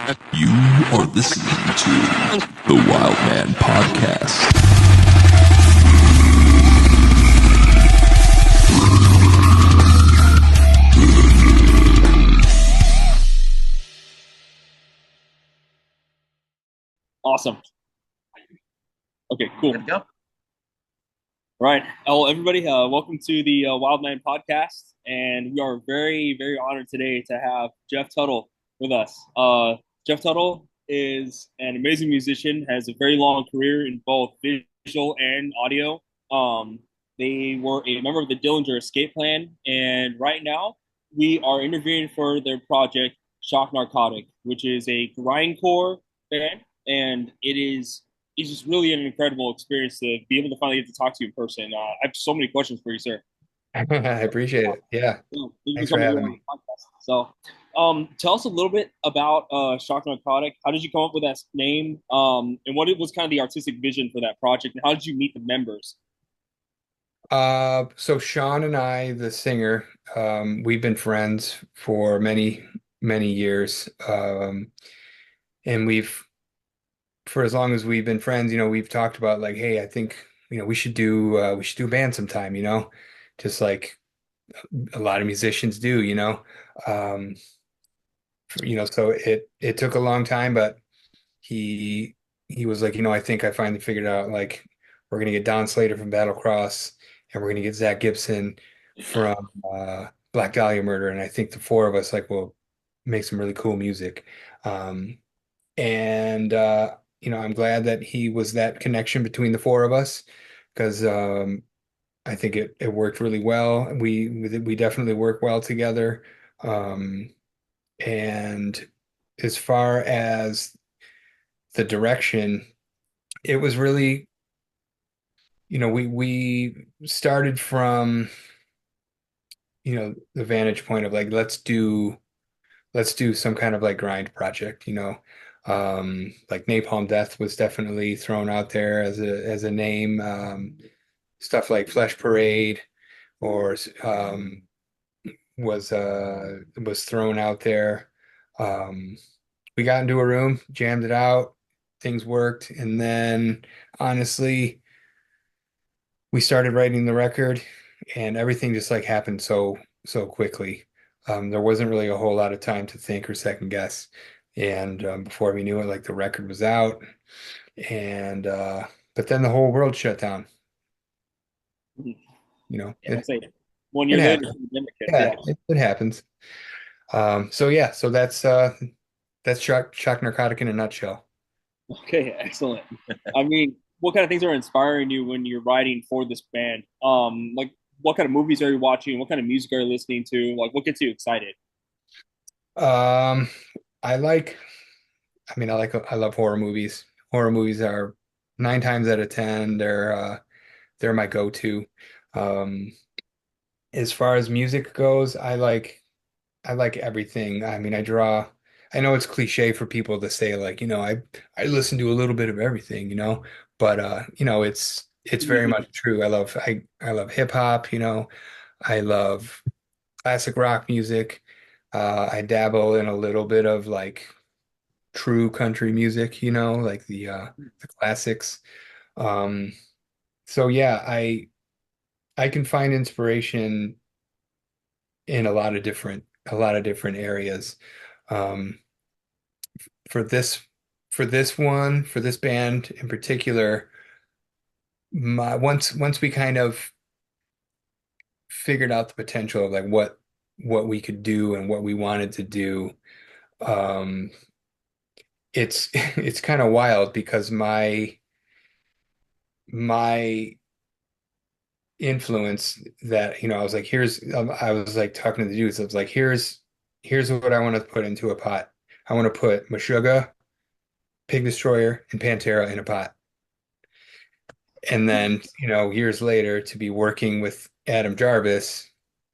You are listening to the Wild Man Podcast. Awesome. Okay, cool. Good to go. Right. Well, everybody, welcome to the Wild Man Podcast. And we are very, very honored today to have Jeff Tuttle with us. Jeff Tuttle is an amazing musician, has a very long career in both visual and audio. Um, they were a member of the Dillinger Escape Plan. And right now, we are interviewing for their project, Shock Narotic, which is a grindcore band. And it's just really an incredible experience to be able to finally get to talk to you in person. I have so many questions for you, sir. I appreciate it. Yeah. So, thank you for Thanks for coming here having on the me. podcast. So, tell us a little bit about Shock Narcotic. How did you come up with that name? And what was kind of the artistic vision for that project? And how did you meet the members? So Sean and I, the singer, we've been friends for many, many years. And for as long as we've been friends, we've talked about like, hey, I think, we should do a band sometime, just like a lot of musicians do, Um, so it took a long time, but he he was like, I think I finally figured out like we're gonna get Don Slater from Battlecross and we're gonna get Zach Gibson from Black Dahlia Murder, and I think the four of us like will make some really cool music. And I'm glad that he was that connection between the four of us because I think it worked really well. We definitely work well together. Um, and as far as the direction, it was really, we started from, the vantage point of like let's do some kind of like grind project, like Napalm Death was definitely thrown out there as a name. Stuff like Flesh Parade or was thrown out there. Um, we got into a room, jammed it out, things worked, and then honestly, we started writing the record, and everything just like happened so quickly. There wasn't really a whole lot of time to think or second guess, and before we knew it, like the record was out, and but then the whole world shut down. You know, Yeah, I'll it say 1 year it later, happens. the pandemic hits. Yeah, Yeah. it happens. So yeah, so that's shock narcotic in a nutshell. Okay, excellent. I mean, what kind of things are inspiring you when you're writing for this band? Like what kind of movies are you watching? What kind of music are you listening to? Like what gets you excited? Um, I like, I love horror movies. Horror movies are 9 times out of 10, they're my go-to. Um, as far as music goes, I like everything. I mean, I know it's cliche for people to say like, I listen to a little bit of everything, but it's very much true. I love hip hop, I love classic rock music. I dabble in a little bit of like true country music, like the classics. Um, so yeah, I can find inspiration in a lot of different areas. Um, for this for this band in particular, once we kind of figured out the potential of like what we could do and what we wanted to do, um, it's it's kind of wild because my influence that I was like I was like talking to the dudes, I was like here's what I want to put into a pot. I want to put Meshuggah, Pig Destroyer, and Pantera in a pot. And then, years later to be working with Adam Jarvis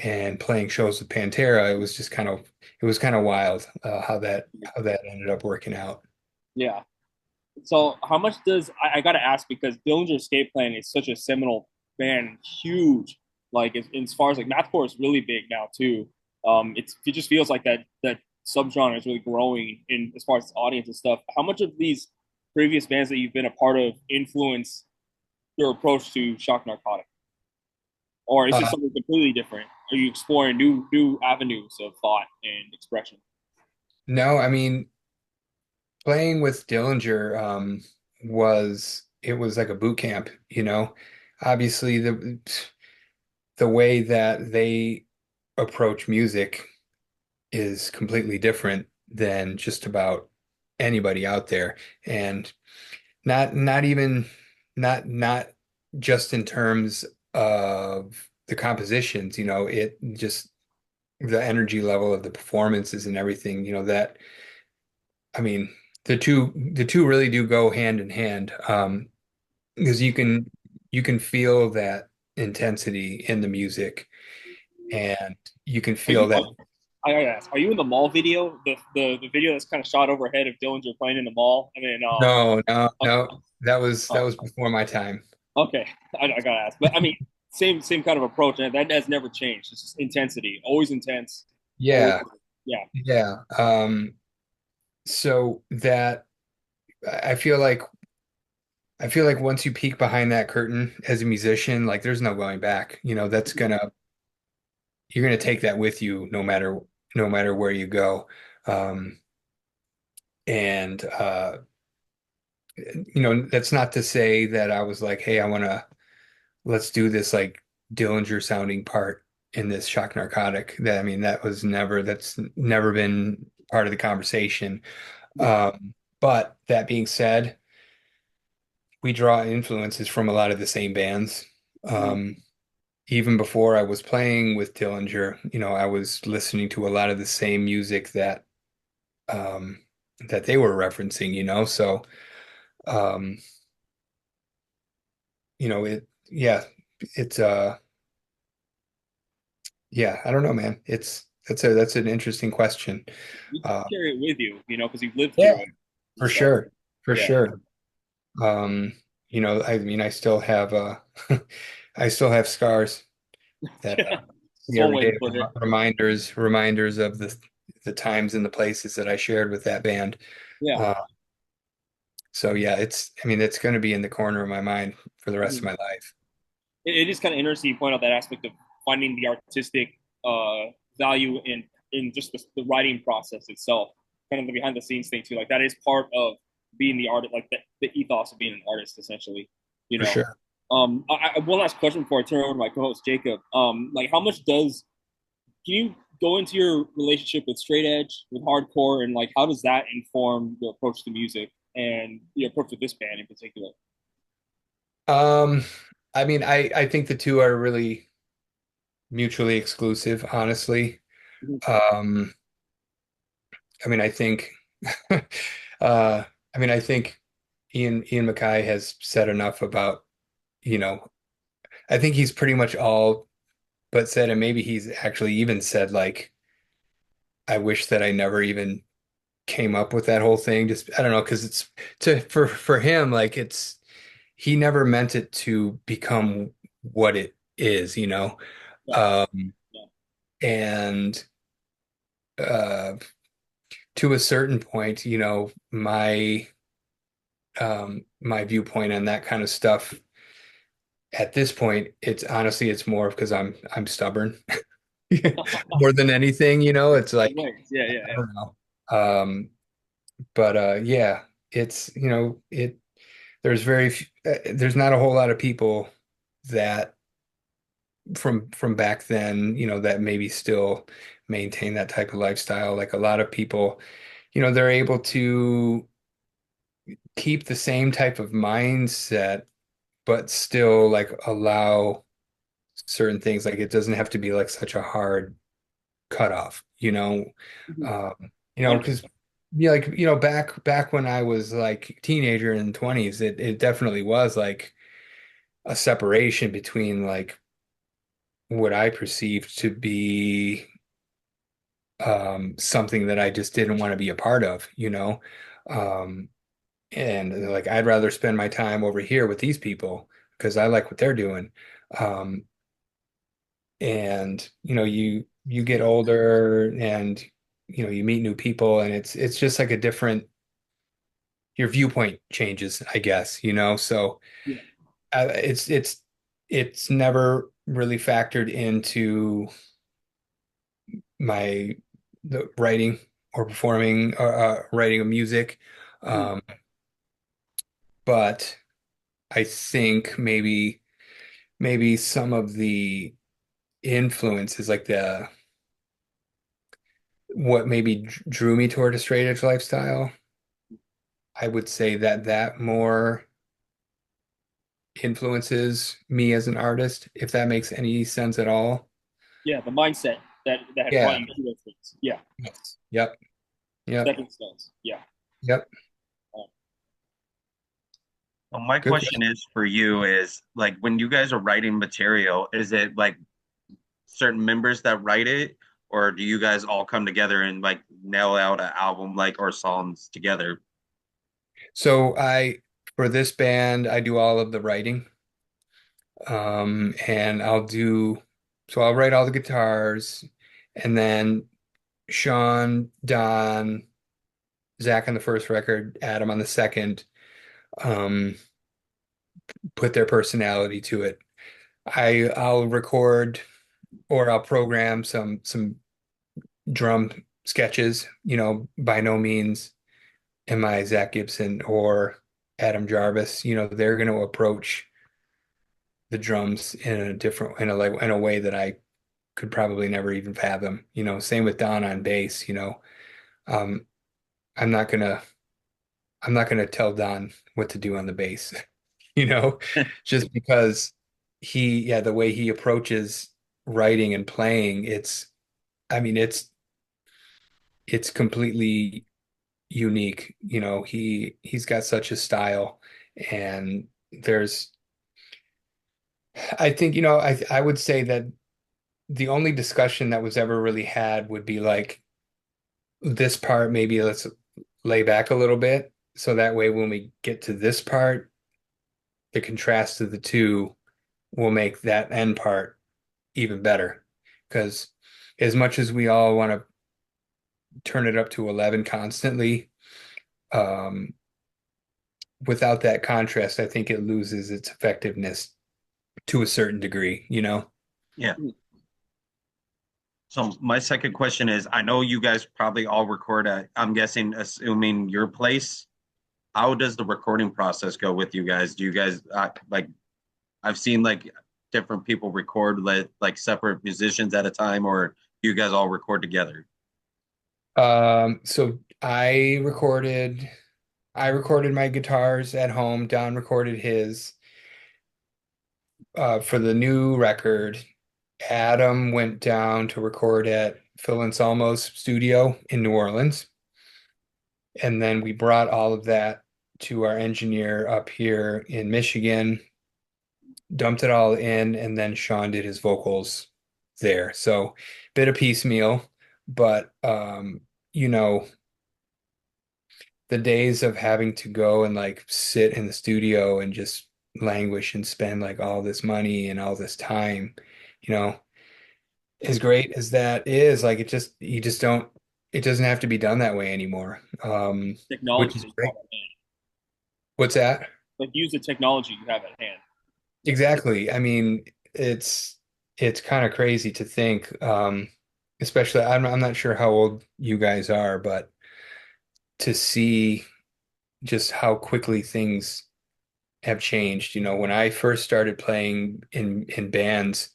and playing shows with Pantera, it was kind of wild how that ended up working out. Yeah. So how much does I got to ask because Dillinger Escape Plan is such a seminal band, huge. Like as far as like mathcore is really big now too. It just feels like that subgenre is really growing in as far as audience and stuff. How much of these previous bands that you've been a part of influence your approach to Shock Narcotic, or is it Uh, something completely different? Are you exploring new avenues of thought and expression? no, I mean, playing with Dillinger it was like a boot camp, you know. Obviously, the way that they approach music is completely different than just about anybody out there, and not even not just in terms of the compositions, you know, it just the energy level of the performances and everything, you know, that I mean, the two really do go hand in hand. Because you can feel that intensity in the music, and you can Are feel you? that. I gotta ask, are you in the mall video? The video that's kind of shot overhead of Dillinger playing in the mall, and then No, no, okay, no. That was before my time. okay, I gotta ask, but I mean, same kind of approach, and that has never changed. It's just intensity, always intense, always, Yeah, yeah, yeah. So that I feel like I feel like once you peek behind that curtain as a musician, like there's no going back. You know, that's gonna you're gonna take that with you no matter where you go. Um, and you know, that's not to say that I was like, hey, I wanna let's do this like Dillinger sounding part in this Shock Narcotic. That I mean, that's never been part of the conversation. But that being said, we draw influences from a lot of the same bands. Um, Even before I was playing with Dillinger, you know, I was listening to a lot of the same music um, that they were referencing, you know. So, um, you know, it's yeah, I don't know, man. That's an interesting question. you Uh, carry it with you, because you've lived yeah, through it and for stuff. sure, for Yeah, sure. You know, I mean, I still have I still have scars that yeah. see That's one every way to day, put it. reminders of the times and the places that I shared with that band. Yeah. Uh, so yeah, I mean, it's going to be in the corner of my mind for the rest of Mhm. my life. It is kind of interesting you point out that aspect of finding the artistic value in just the writing process itself, kind of the behind the scenes thing too. Like that is part of being the artist, like the ethos of being an artist, essentially. You For know. sure. One last question before I turn it over to my co-host Jacob. Like how much does can you go into your relationship with straight edge, with hardcore, and like how does that inform your approach to music and your approach to this band in particular? Um, I mean, I think the two are really mutually exclusive, honestly. Um, I mean, I think, I think Ian MacKaye has said enough about, you know, I think he's pretty much all but said, and maybe he's actually even said like, I wish that I never even came up with that whole thing. Just I don't know, because it's for him, like he never meant it to become what it is, you know. Right. Um, Yeah. and uh, to a certain point, you know, my viewpoint on that kind of stuff at this point, it's honestly it's more because I'm stubborn more than anything, you know. It's like Right. Yeah. Yeah. I Yeah. don't know. But yeah, it's you know there's not a whole lot of people that from back then, you know, that maybe still maintain that type of lifestyle. Like a lot of people, you know, they're able to keep the same type of mindset, but still like allow certain things. Like it doesn't have to be like such a hard cutoff, you know. Mhm. Um, I because yeah, like you know, back when I was like teenager in 20s, it definitely was like a separation between like what I perceived to be something that I just didn't want to be a part of, you know. Um, and like I'd rather spend my time over here with these people because I like what they're doing. And you know, you get older and you meet new people, and it's just like a different your viewpoint changes, I guess, so Yeah. it's never really factored into my the writing or performing or writing of music. Mhm. Um, but I think maybe some of the influences, like the what maybe drew me toward a straight edge lifestyle, I would say that more influences me as an artist, if that makes any sense at all. Yeah, the mindset that had brought Yeah. you to those things. Yeah, Yes. Yep. Yep. stepping stones. Yeah. Yep. Well, my Good question question. is for you is like when you guys are writing material, is it like certain members that write it, or do you guys all come together and like nail out an album like or songs together? So for this band, I do all of the writing. And so I'll write all the guitars, and then Sean, Don, Zach on the first record, Adam on the second, um, put their personality to it. I'll record or I'll program some drum sketches. By no means am I Zach Gibson or Adam Jarvis. They're going to approach the drums in a different in a way that I could probably never even fathom. Same with Don on bass. Um, I'm not gonna I'm not gonna tell Don what to do on the bass, you know, just because the way he approaches writing and playing, I mean, it's completely unique. He's got such a style, and I think, I would say that the only discussion that was ever really had would be like this part, maybe let's lay back a little bit. So that way, when we get to this part, the contrast of the two will make that end part even better. Because as much as we all want to turn it up to 11 constantly, um, without that contrast, I think it loses its effectiveness to a certain degree. Yeah. Mhm. So my second question is, I know you guys probably all record at, I'm guessing, assuming your place. How does the recording process go with you guys? Do you guys like? I've seen like different people record like separate musicians at a time, or do you guys all record together? So I recorded my guitars at home. Don recorded his. For the new record, Adam went down to record at Phil Anselmo's studio in New Orleans. And then we brought all of that to our engineer up here in Michigan, dumped it all in, and then Sean did his vocals there. So bit of piecemeal, but you know, the days of having to go and like sit in the studio and just languish and spend like all this money and all this time, you know, as great as that is, like you just don't it doesn't have to be done that way anymore. Which Technology is that you great. have at hand. What's that? Like use the technology you have at hand. Exactly. I mean, it's kind of crazy to think, especially I'm not sure how old you guys are, but to see just how quickly things have changed. When I first started playing in bands,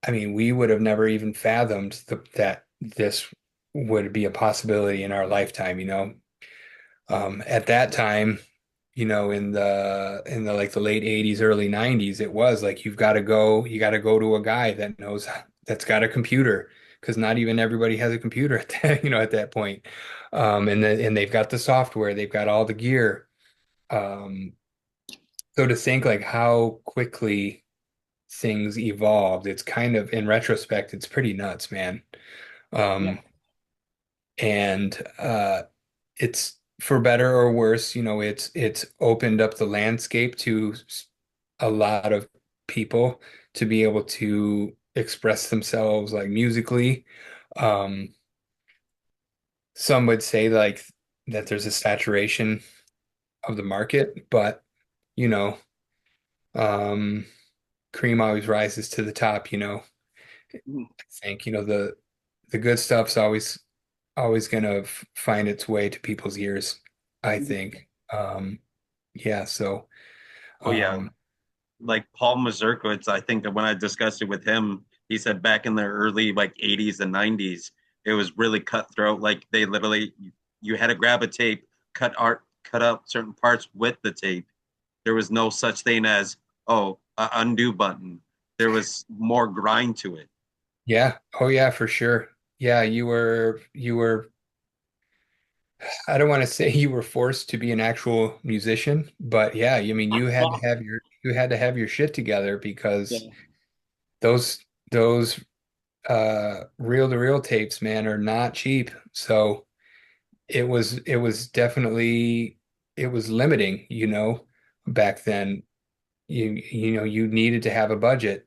I mean, we would have never even fathomed that this would be a possibility in our lifetime. At that time, in the like the late 80s, early 90s, it was like you got to go to a guy that's got a computer, because not even everybody has a computer at that point. And they've got the software, they've got all the gear. Um, so to think like how quickly things evolved, it's kind of, in retrospect, it's pretty nuts, man. Yeah. Um, and it's for better or worse, it's opened up the landscape to a lot of people to be able to express themselves like musically. Um, some would say like that there's a saturation of the market, but you know, um, cream always rises to the top, you know. Mhm. I think, the good stuff's always gonna find its way to people's ears, I Mhm. think. Yeah, so Oh yeah, um like Paul Mazurkowitz, I think that when I discussed it with him, he said back in the early like 80s and 90s, it was really cutthroat. Like they literally, you had to grab a tape, cut out certain parts with the tape. There was no such thing as, oh, a undo button. There was more grind to it. yeah, oh yeah, for sure. Yeah, you were I don't want to say you were forced to be an actual musician, but yeah, I mean you had to have your shit together because Yeah, those those reel-to-reel tapes, man, are not cheap. So it was definitely it was limiting, back then. You needed to have a budget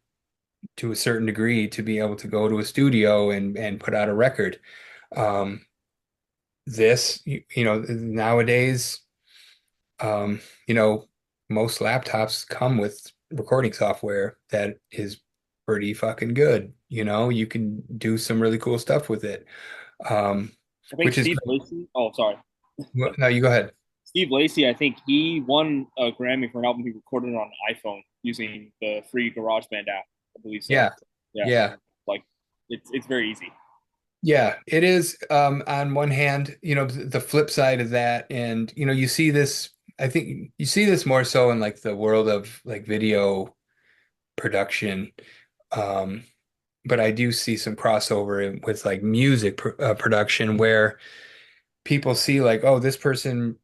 to a certain degree to be able to go to a studio and put out a record. Um, nowadays, um, you know, most laptops come with recording software that is pretty fucking good. You can do some really cool stuff with it. Um, I think which is Steve Lacy. Oh, sorry, no, you go ahead. Steve Lacy. I think he won a Grammy for an album he recorded on an iPhone using the free GarageBand app. I believe so. Yeah, Yeah, yeah, like it's very easy. yeah. It is. On one hand, the flip side of that, and you see this. I think you see this more so in like the world of like video production. Um, but I do see some crossover with like music production where people see like, oh, this person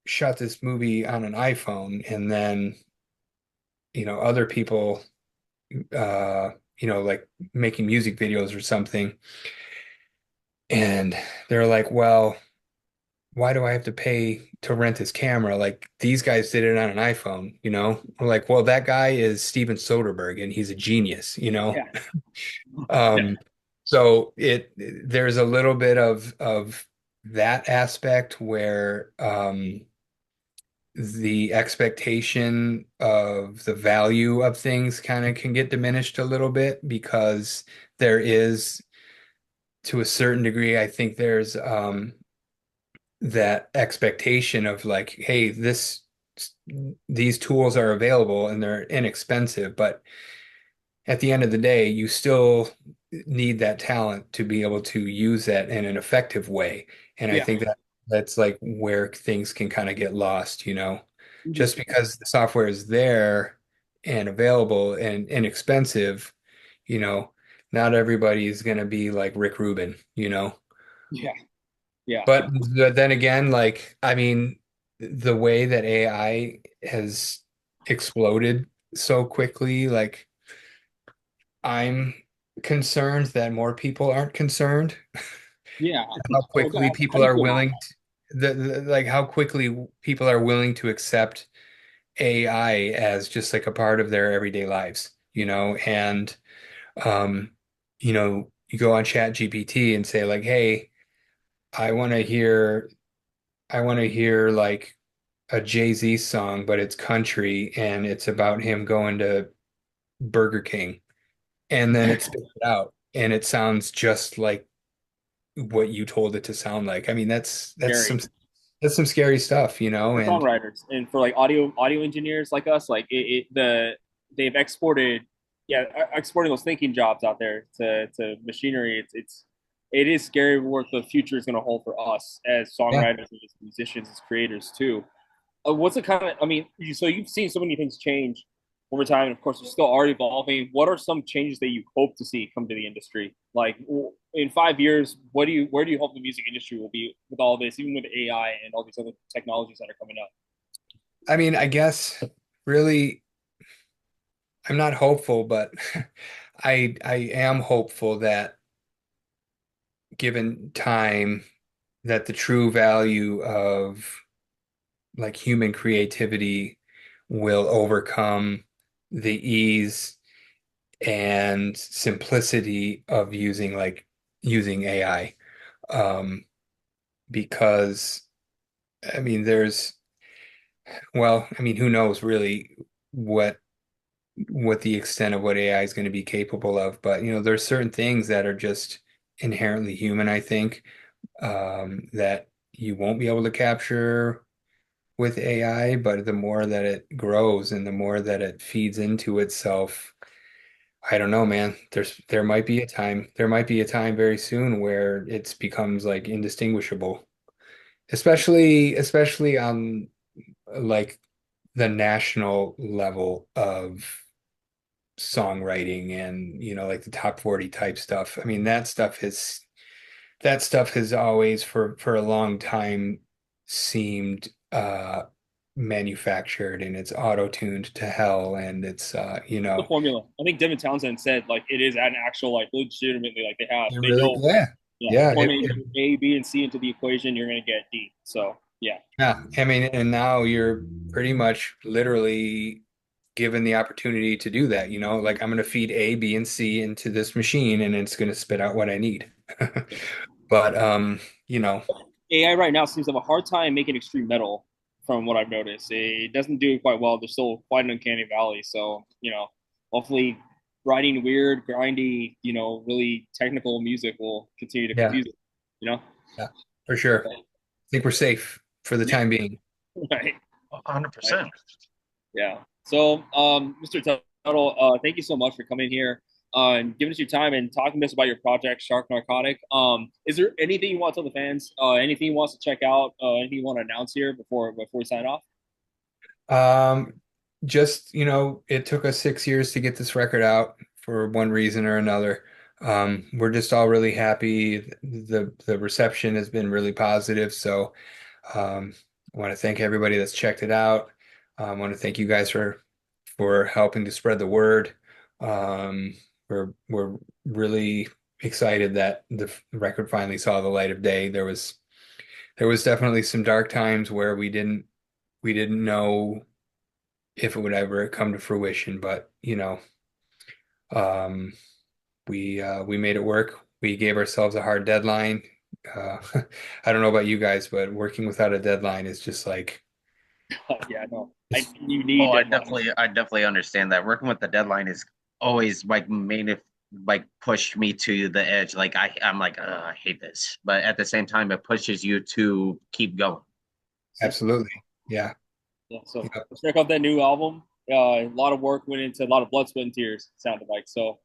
shot this movie on an iPhone, and then other people, uh, like making music videos or something, and they're like, well, why do I have to pay to rent this camera? Like these guys did it on an iPhone, We're like, well, that guy is Steven Soderbergh and he's a genius. Yeah, yeah, Um, so there's a little bit of that aspect where the expectation of the value of things kind of can get diminished a little bit because there is, to a certain degree, I think there's that expectation of like, hey, these tools are available and they're inexpensive, but at the end of the day, you still need that talent to be able to use that in an effective way. And I yeah. think that's like where things can kind of get lost, Mhm. just because the software is there and available and inexpensive, you know, not everybody is going to be like Rick Rubin. Yeah, yeah, But then again, like, I mean, the way that AI has exploded so quickly, like, I'm concerned that more people aren't concerned. yeah. How Oh, quickly how people do you are feel about willing like how quickly people are willing to accept AI as just like a part of their everyday lives. And you go on Chat GPT and say like, hey, I want to hear I want to hear like a Jay-Z song, but it's country and it's about him going to Burger King. And then it that? spits it out and it sounds just like what you told it to sound like. I mean, Scary. that's some scary stuff. For And songwriters and for like audio engineers like us, like they've exported, yeah, exporting those thinking jobs out there to machinery. It is scary what the future is going to hold for us as yeah, songwriters and as musicians, as creators too. What's it kind of? I mean, so you've seen so many things change over time, and of course, you still are evolving. What are some changes that you hope to see come to the industry? Like in 5 years, where do you hope the music industry will be with all this, even with AI and all these other technologies that are coming up? I mean, I guess really I'm not hopeful, but I am hopeful that given time that the true value of like human creativity will overcome the ease and simplicity of using AI. Um, because I mean, who knows really what the extent of what AI is going to be capable of, but there's certain things that are just inherently human, I think, that you won't be able to capture with AI, but the more that it grows and the more that it feeds into itself, I don't know, man. There might be a time very soon where it becomes like indistinguishable, especially on like the national level of songwriting and like the top 40 type stuff. I mean, that stuff has always for a long time seemed manufactured, and it's auto-tuned to hell, and it's The formula. I think Devin Townsend said like it is an actual like legitimately like it they really, know yeah. yeah Yeah, formula A, B, and C into the equation, you're gonna get D. So yeah. yeah. I mean, and now you're pretty much literally given the opportunity to do that, like I'm going to feed A, B, and C into this machine and it's going to spit out what I need. But you know, AI right now seems to have a hard time making extreme metal from what I've noticed. It doesn't do it quite well. There's still quite an uncanny valley. So, hopefully writing weird, grindy, really technical music will continue to yeah, confuse it, you know? yeah, for sure. I think we're safe for the Yeah. time being. Right. 100%. Yeah. So, Mr. Tuttle, thank you so much for coming here and giving us your time and talking to us about your project, Shark Narcotic. Is there anything you want to tell the fans? Anything you want to check out? Anything you want to announce here before we sign off? Um, just, it took us 6 years to get this record out for one reason or another. We're just all really happy. The reception has been really positive. So, I want to thank everybody that's checked it out. I want to thank you guys for helping to spread the word. We're really excited that the record finally saw the light of day. There was definitely some dark times where we didn't know if it would ever come to fruition, but um, we made it work. We gave ourselves a hard deadline. Uh, I don't know about you guys, but working without a deadline is just like Yeah, no, it's you need Oh, I deadlines. definitely understand that. Working with the deadline is always like made it like push me to the edge. Like I'm like, I hate this. But at the same time, it pushes you to keep going. absolutely, yeah. Yeah, so Yep. let's check out that new album. A lot of work went into a lot of blood, sweat, and tears. It sounded like so.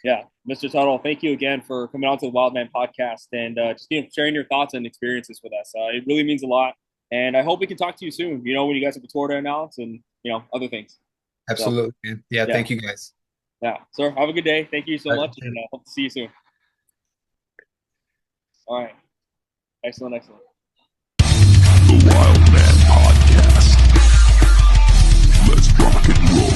Yeah, Mr. Tuttle, thank you again for coming on to the Wild Man podcast and just sharing your thoughts and experiences with us. It really means a lot, and I hope we can talk to you soon. When you guys have a tour to announce and other things. So Absolutely, man. Yeah, yeah, thank you guys. yeah. Sir, have a good day. Thank you so All much, and right. hope to see you soon. All right, excellent, excellent. The Wild Man Podcast. Let's rock and roll.